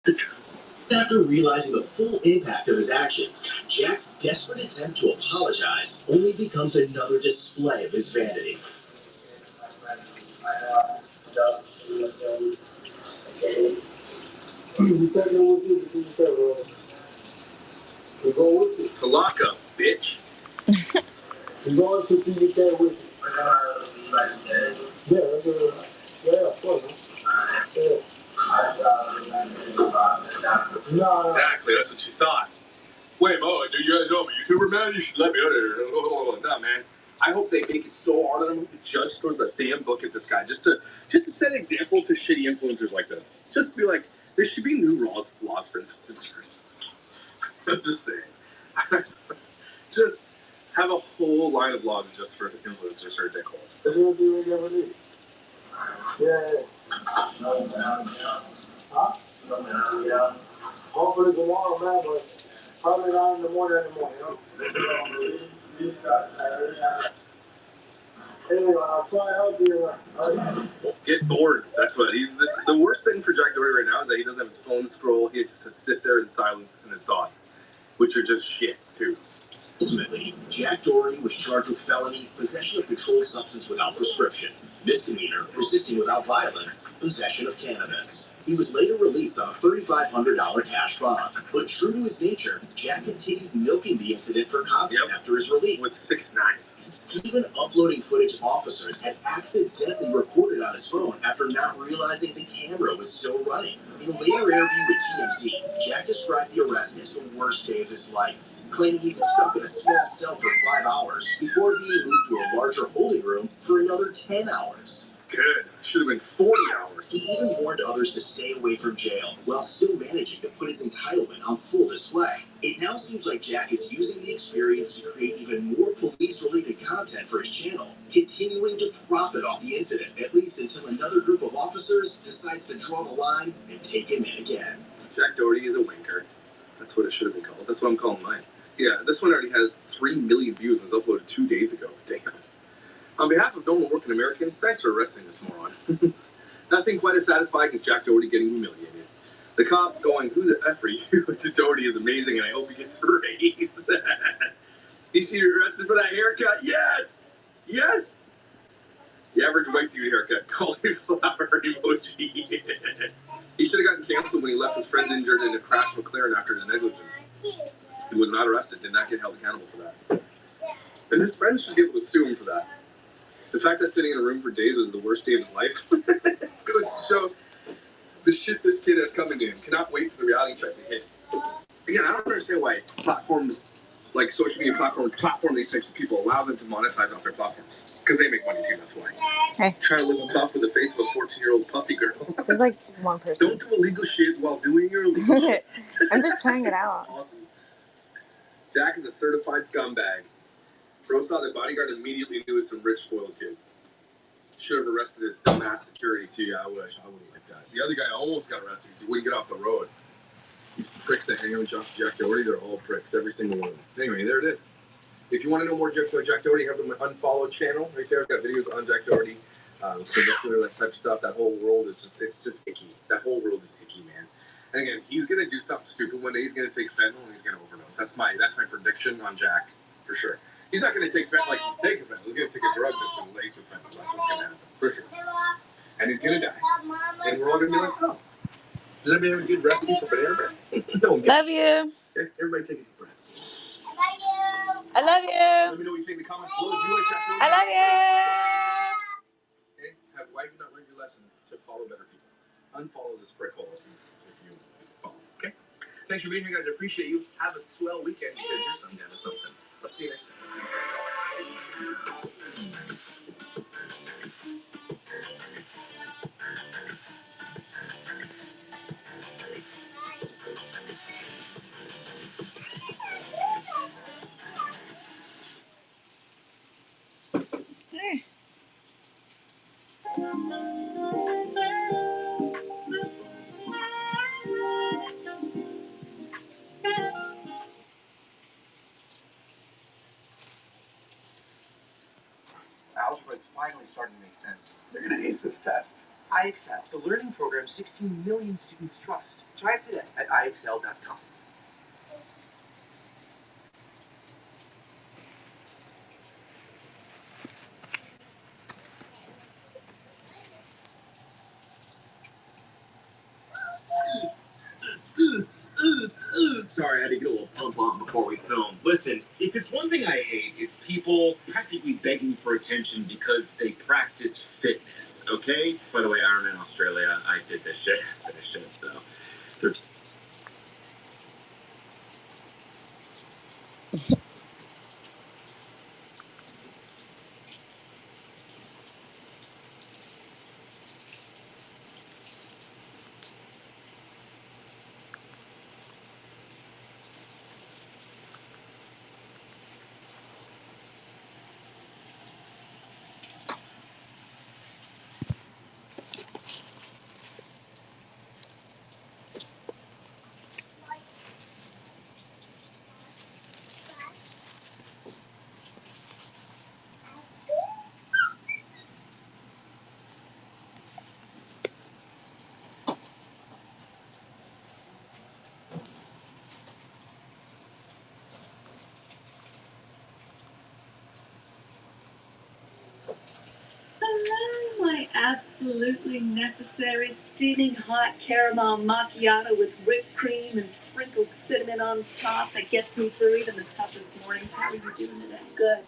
The truth. After realizing the full impact of his actions, Jack's desperate attempt to apologize only becomes another display of his vanity. Kalaka, bitch. You're going to see you there with you. Yeah, of course. Yeah. No. Exactly, that's what you thought. Wait, Mo, do you guys know I'm a YouTuber, man? You should let me out of here. No, man. I hope they make it so hard on him. The judge throws a damn book at this guy just to set an example to shitty influencers like this. Just be like, there should be new laws for influencers. I'm just saying. Just have a whole line of laws just for influencers or dickholes. That's what you never need. Yeah. Huh? Hopefully tomorrow, man, but probably not in the morning anymore, you know? Anyway, I'll try help you. Get bored. That's what he's. The worst thing for Jack Doherty right now is that he doesn't have his phone scroll. He just has to sit there in silence in his thoughts, which are just shit too. Ultimately, Jack Doherty was charged with felony, possession of controlled substance without prescription, misdemeanor, resisting without violence, possession of cannabis. He was later released on a $3,500 cash bond. But true to his nature, Jack continued milking the incident for content after his release. With 6'9". Even uploading footage officers had accidentally recorded on his phone after not realizing the camera was still running. In a later interview with TMZ, Jack described the arrest as the worst day of his life, claiming he was stuck in a small cell for 5 hours before being moved to a larger holding room for another 10 hours. Good. Should have been 40 hours. He even warned others to stay away from jail while still managing to put his entitlement on full display. It now seems like Jack is using the experience to create even more police-related content for his channel, continuing to profit off the incident, at least until another group of officers decides to draw the line and take him in again. Jack Doherty is a winker. That's what it should have been called. That's what I'm calling mine. Yeah, this one already has 3 million views and was uploaded 2 days ago. Damn. On behalf of normal working Americans, thanks for arresting this moron. Nothing quite as satisfying as Jack Doherty getting humiliated. The cop going, "Who the F are you?" to Doherty is amazing, and I hope he gets raised. He should be arrested for that haircut. Yes! Yes! The average white dude haircut. Cauliflower emoji. He should have gotten canceled when he left his friends injured in a crash McLaren after his negligence. He was not arrested, did not get held accountable for that. And his friends should be able to sue him for that. The fact that sitting in a room for days was the worst day of his life goes to show the shit this kid has coming to him. Cannot wait for the reality check to hit. Again, I don't understand why platforms, like social media platforms, platform these types of people, allow them to monetize off their platforms. Because they make money too, that's why. Hey. Trying to live on top of the face of a 14-year-old puffy girl. There's like one person. Don't do illegal shit while doing your illegal shit. I'm just trying it out. Awesome. Jack is a certified scumbag. Bro saw the bodyguard immediately knew it was some rich spoiled kid. Should have arrested his dumbass security too. Yeah, I wish. I wouldn't like that. The other guy almost got arrested because he wouldn't get off the road. These pricks that hang out with Jack Doherty, they're all pricks, every single one of them. Anyway, there it is. If you want to know more Jack Doherty, have my unfollowed channel right there. I've got videos on Jack Doherty, that type of stuff. That whole world is it's just icky. That whole world is icky, man. And again, he's gonna do something stupid one day. He's gonna take fentanyl and he's gonna overdose. That's my prediction on Jack for sure. He's not going to take fentanyl like he's taking fentanyl. He's going to take a drug that's been laced with fentanyl. That's what's going to happen, for sure. And he's going to die. And we're all going to be like, oh. Does anybody have a good recipe for banana bread? No. Love you. Everybody take a deep breath. I love you. Let me know what you think in the comments below. Do you like Jack Doherty? I love you. Okay. Why have you not learned your lesson to follow better people? Unfollow this prick hole if you follow. Okay? Thanks for being here, guys. I appreciate you. Have a swell weekend because you're some kind of something. I'll see you next time. Hey. Algebra is finally starting to make sense. They're going to ace this test. iExcel, the learning program 16 million students trust. Try it today at iexcel.com. Sorry, I had to get a little pump on before we film. Listen, if it's one thing I hate, it's people practically begging for attention because they practice fitness, okay? By the way, Ironman Australia, I did this shit, finished it, so... Hello, my absolutely necessary steaming hot caramel macchiato with whipped cream and sprinkled cinnamon on top that gets me through even the toughest mornings. How are you doing today? Good.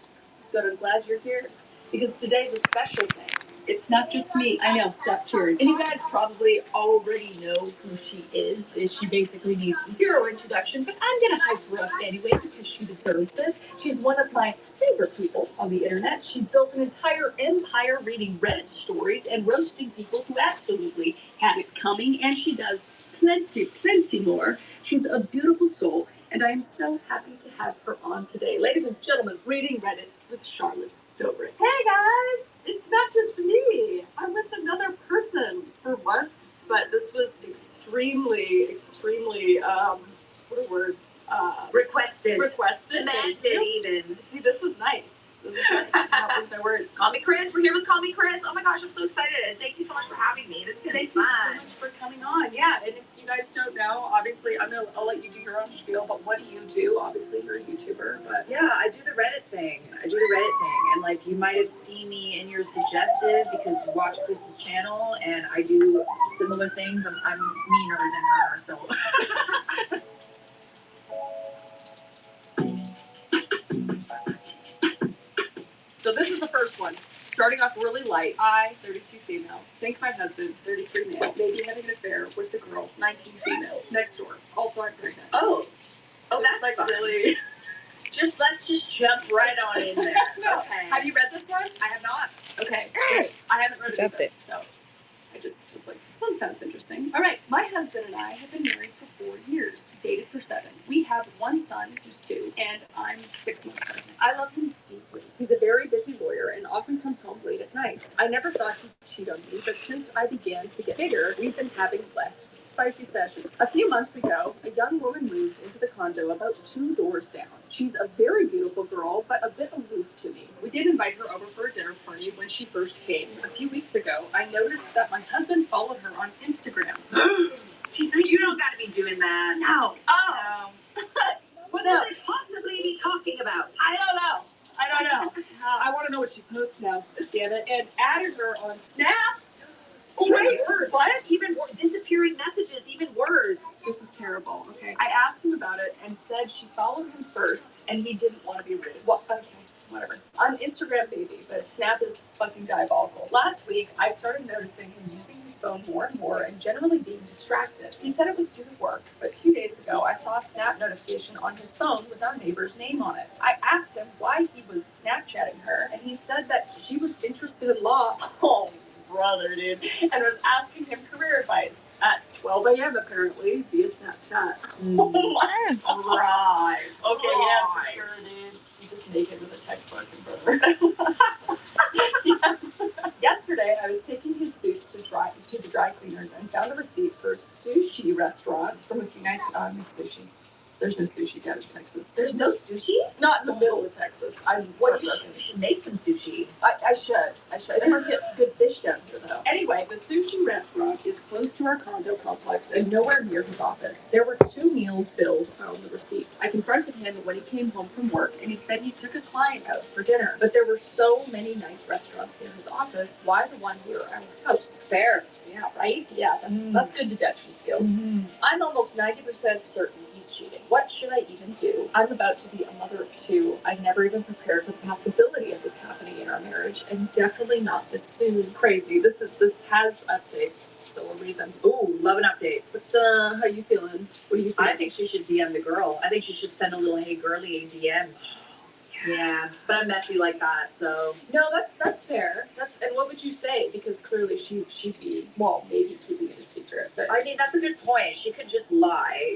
Good. I'm glad you're here because today's a special day. It's not just me. I know. Stop cheering. And you guys probably already know who she is. She basically needs zero introduction, but I'm going to hype her up anyway because she deserves it. She's one of my favorite people on the internet. She's built an entire empire reading Reddit stories and roasting people who absolutely had it coming, and she does plenty more. She's a beautiful soul, and I am so happy to have her on today. Ladies and gentlemen, reading Reddit with Charlotte Dobrik. Hey guys! It's not just me. I'm with another person for once, but this was extremely, what are words? Requested. Demanded even. See, this is nice. This is nice. I can't believe my words. Call me Chris. We're here with Call Me Chris. Oh my gosh, I'm so excited. And thank you so much for having me. This is going to be fun. Thank you so much for coming on. Yeah, and if you guys don't know, obviously, I'll let you do your own spiel, but what do you do? Obviously, you're a YouTuber, but... Yeah, I do the Reddit thing. And like, you might have seen me in your suggested because you watch Chris's channel, and I do similar things. I'm meaner than her, so... So this is the first one. Starting off really light. I, 32 female, think my husband, 33 male, may be having an affair with the girl, 19 female, next door. Also, I'm pregnant. Oh, So that's like fun. really... Let's just jump right on in there. No. Okay. Have you read this one? I have not. Okay, great. I haven't read it Jumped either, it. so I just was like, this one sounds interesting. All right, my husband and I have been married for 4 years, dated for 7. We have one son who's 2, and I'm 6 months pregnant. I love him deeply. He's a very busy lawyer and often comes home late at night. I never thought he'd cheat on me, but since I began to get bigger, we've been having less spicy sessions. A few months ago, a young woman moved into the condo about 2 doors down. She's a very beautiful girl, but a bit aloof to me. We did invite her over for a dinner party when she first came. A few weeks ago, I noticed that my husband followed her on Instagram. She said, you don't gotta be doing that. No. Oh. What could they possibly be talking about? I don't know. I want to know what she posts now. Damn it. And added her on Snap. Oh, Wait, worse. what? Even disappearing messages, even worse. This is terrible. Okay. I asked him about it and said she followed him first and he didn't want to be rude. Well, okay. Whatever. I'm Instagram baby, but Snap is fucking diabolical. Last week, I started noticing him using his phone more and more and generally being distracted. He said it was due to work, but 2 days ago, I saw a Snap notification on his phone with our neighbor's name on it. I asked him why he was Snapchatting her, and he said that she was interested in law. Oh, brother, dude. And was asking him career advice at 12 a.m. apparently via Snapchat. Oh my god. Right. Okay, yeah, for sure, dude. He's just naked with a text fucking brother. Yeah. Yesterday, I was taking his suits to the dry cleaners and found a receipt for a sushi restaurant from a few nights ago. I miss sushi. There's no sushi down in Texas. There's no sushi? Not in the middle of Texas. What you should make some sushi. I should. It's hard to get good fish down here, though. Anyway, the sushi restaurant is close to our condo complex and nowhere near his office. There were 2 meals billed on the receipt. I confronted him when he came home from work, and he said he took a client out for dinner. But there were so many nice restaurants near his office. Why the one near our house? Fair. Yeah, right? Yeah, that's good deduction skills. I'm almost 90% certain he's cheating. What should I even do? I'm about to be a mother of 2. I never even prepared for the possibility of this happening in our marriage, and definitely not this soon. Crazy. This has updates, so we'll read them. Ooh, love an update. But how you feeling? What do you think? I think she should DM the girl. I think she should send a little "Hey girly" DM. Yeah, but I'm messy like that, so. No, that's fair. And what would you say? Because clearly she'd be, well, maybe keeping it a secret. But I mean, that's a good point. She could just lie.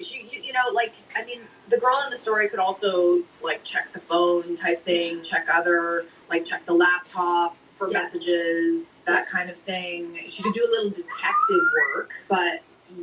The girl in the story could also like check the phone type thing, check the laptop for messages, that kind of thing. She could do a little detective work, but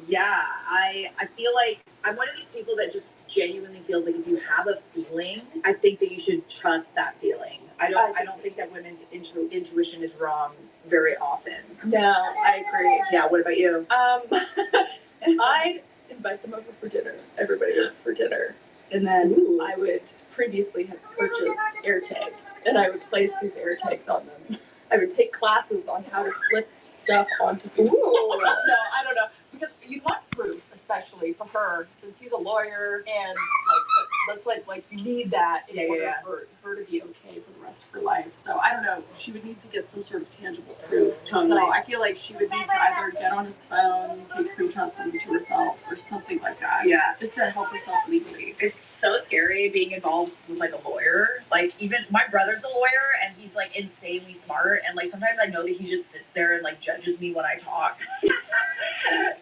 yeah, I feel like I'm one of these people that just genuinely feels like if you have a feeling, I think that you should trust that feeling. I don't think that women's intuition is wrong very often. No, I agree. Yeah, what about you? I'd invite them over for dinner, everybody over for dinner. And then I would previously have purchased air tags, and I would place these air tags on them. I would take classes on how to slip stuff onto people. No, I don't know. Because you'd want proof, especially for her, since he's a lawyer, and that's like you need that in order for her to be okay for the rest of her life. So I don't know. She would need to get some sort of tangible proof. Totally. So I feel like she would need to either get on his phone, take screenshots of them to herself, or something like that. Yeah, just to help herself legally. It's so scary being involved with like a lawyer. Like even my brother's a lawyer, and he's like insanely smart. And like sometimes I know that he just sits there and like judges me when I talk.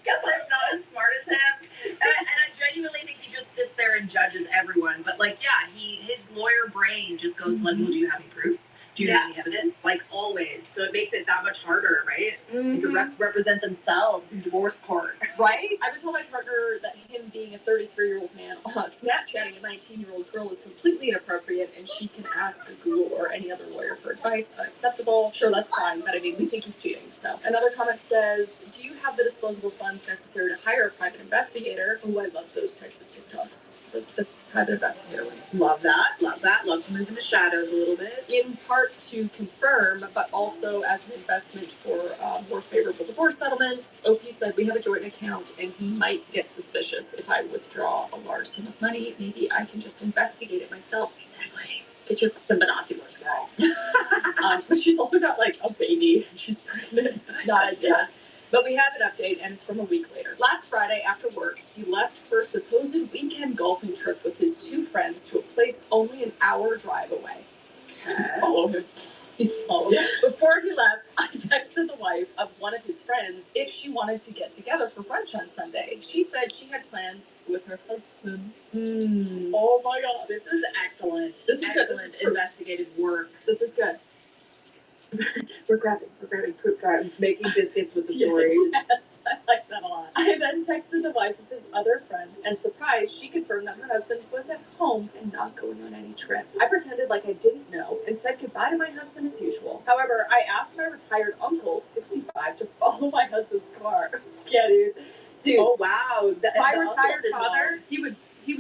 Guess I'm not as smart as him, and I genuinely think he just sits there and judges everyone. But like, yeah, his lawyer brain just goes to like, well, do you have any proof? Do you have any evidence? Like always. So it makes it that much harder, right? They can represent themselves in divorce court. Right? I would tell my partner that him being a 33-year-old man Snapchatting a 19-year-old girl is completely inappropriate, and she can ask Google or any other lawyer for advice. Unacceptable. Sure, that's fine, but I mean, we think he's cheating. So another comment says, do you have the disposable funds necessary to hire a private investigator? Oh, I love those types of TikToks. The private investigator ones. Love that. Love to move in the shadows a little bit. In part to confirm, but also as an investment for a more favorable divorce settlement. OP said, we have a joint account, and he might get suspicious if I withdraw a large sum of money. Maybe I can just investigate it myself. Exactly. Get your binoculars, girl. But she's also got like a baby. She's pregnant. Not ideal. But we have an update, and it's from a week later. Last Friday, after work, he left for a supposed weekend golfing trip with his 2 friends to a place only an hour drive away. Please follow him. Before he left, I texted the wife of one of his friends if she wanted to get together for brunch on Sunday. She said she had plans with her husband. Oh my God. This is excellent. This is excellent investigative work. This is good. We're grabbing proof. Making biscuits with the stories. Yes, I like that a lot. I then texted the wife of his other friend, and surprised, she confirmed that her husband was at home and not going on any trip. I pretended like I didn't know and said goodbye to my husband as usual. However, I asked my retired uncle, 65, to follow my husband's car. Yeah, dude. Oh wow. My retired father, he would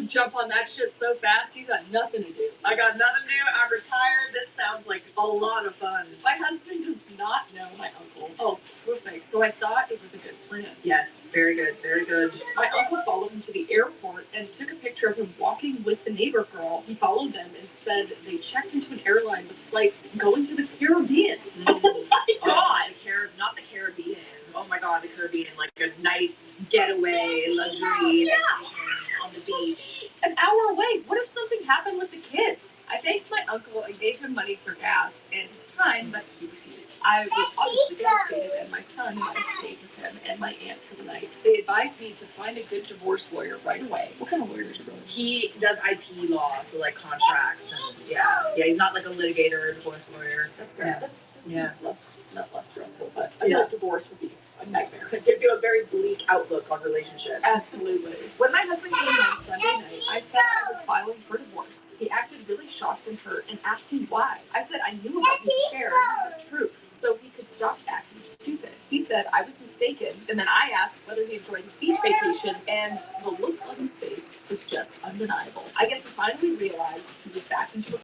jump on that shit so fast, he got nothing to do. I got nothing to do. I'm retired. This sounds like a lot of fun. My husband does not know my uncle. Oh, perfect. So I thought it was a good plan. Yes, very good, very good. My uncle followed him to the airport and took a picture of him walking with the neighbor girl. He followed them and said they checked into an airline with flights going to the Caribbean. Oh my God. Not the Caribbean. Oh my God, the Caribbean. Like a nice getaway, luxury destination on the beach. An hour away. What if something happened with the kids? I thanked my uncle and gave him money for gas and his time, but he refused. I was obviously devastated, and my son and I stayed with him and my aunt for the night. They advised me to find a good divorce lawyer right away. What kind of lawyer is your brother? He does IP law, so like contracts and yeah, he's not like a litigator or a divorce lawyer. That's good. Yeah. That seems less stressful, but I feel like divorce would be a nightmare. It gives you a very bleak outlook on relationships. Absolutely. When my husband came home Sunday night, I said I was filing for divorce. He acted really shocked and hurt and asked me why. I said I knew about his affair and I had proof, so he could stop acting stupid. He said I was mistaken, and then I asked whether he enjoyed his beach vacation, and the look on his face was just undeniable. I guess he finally realized he was back into a